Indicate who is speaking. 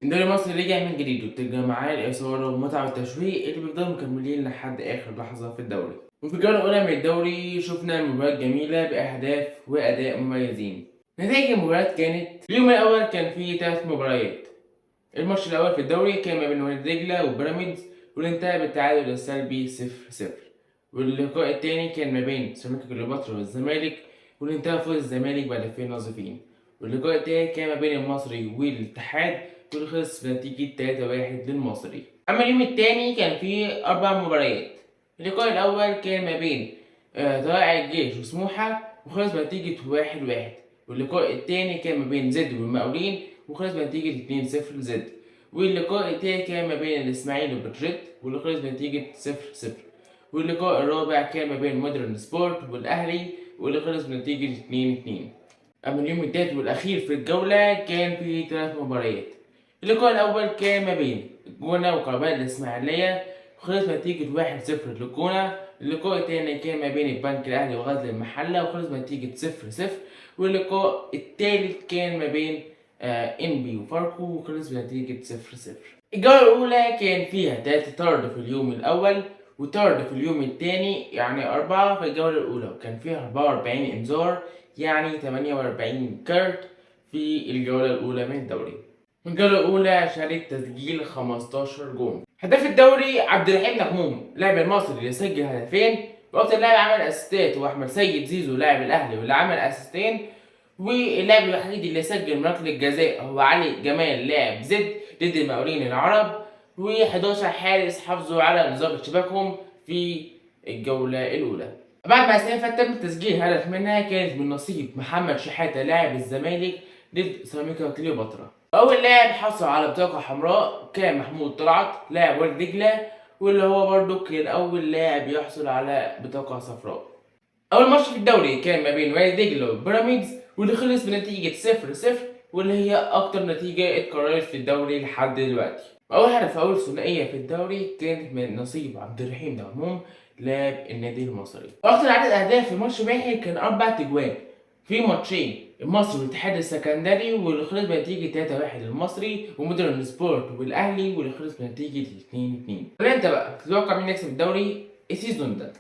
Speaker 1: الدوري المصري رجع من جديد وبترجع معاه الإثارة والمتعة والتشويق اللي بيفضلوا مكملين لحد آخر لحظة في الدوري. وفي الجولة الأولى من الدوري شفنا مباريات جميلة بأهداف وأداء مميزين. نتائج المباريات كانت: اليوم الأول كان فيه 3 مباريات. الماتش الأول في الدوري كان ما بين وادي دجلة وبيراميدز واللي انتهى بالتعادل السلبي 0-0. واللقاء التاني كان ما بين سيراميكا كليوباترا والزمالك واللي انتهى فوز الزمالك بهدفين نظيفين. واللقاء التالت كان ما بين المصري والاتحاد واللي خلص بنتيجة 3-1 للمصري. أما اليوم التاني كان فيه 4 مباريات. اللقاء الأول كان ما بين طلائع الجيش وسموحة وخلص بنتيجة 1-1. واللقاء التاني كان ما بين زد والمقاولين وخلص بنتيجة 2-0 لزد. واللقاء التاني كان ما بين الإسماعيلي وبتروجيت واللي خلص بنتيجة 0-0. واللقاء الرابع كان ما بين مودرن سبورت والأهلي واللي خلص بنتيجة 2-2. أما اليوم التالت والأخير في الجولة كان فيه 3 مباريات. اللقاء الأول كان ما بين الجونة وقربان الإسماعيلية وخلص بنتيجة 1-0 للجونة. اللقاء التاني كان ما بين البنك الأهلي وغزل المحلة وخلص بنتيجة 0-0. واللقاء التالت كان ما بين إنبي وفاركو وخلص بنتيجة 0-0. الجولة الأولى كان فيها 3 طرد في اليوم الأول وطرد في اليوم التاني، يعني 4 في الجولة الأولى، وكان فيها 44 إنذار، يعني 48 كارت في الجولة الأولى من الدوري. في الجولة الأولى شارك تسجيل 15 جون. هداف الدوري عبد الرحيم نغموم لاعب المصري اللي سجل هدفين، وأكتر لاعب عمل أسيستات هو أحمد سيد زيزو لاعب الأهلي واللي عمل أسيستين. واللاعب الوحيد اللي سجل ركلة جزاء هو علي جمال لاعب زد ضد المقاولين العرب. و11 حارس حافظوا على نظام شباكهم في الجولة الأولى. بعد ما سافر تم تسجيل هدف منها كانت من نصيب محمد شحاتة لاعب الزمالك ضد سيراميكا كليوباترا. أول لاعب حصل على بطاقة حمراء كان محمود طلعت لاعب وادي دجلة، واللي هو برضه كان أول لاعب يحصل على بطاقة صفراء. أول ماتش في الدوري كان ما بين وادي دجلة وبيراميدز واللي خلص بنتيجة 0-0، واللي هي أكتر نتيجة اتكررت في الدوري لحد دلوقتي. أول هدف أول ثنائية في الدوري كانت من نصيب عبد الرحيم نغموم لاعب النادي المصري. أكتر عدد أهداف في ماتش واحد كان 4 تجوان في ماتشين، المصري والاتحاد السكندري واللي خلص بنتيجة 3-1 للمصري، ومودرن سبورت والأهلي واللي خلص بنتيجة 2-2. وأنت بقى تتوقع مين يكسب الدوري السيزون ده؟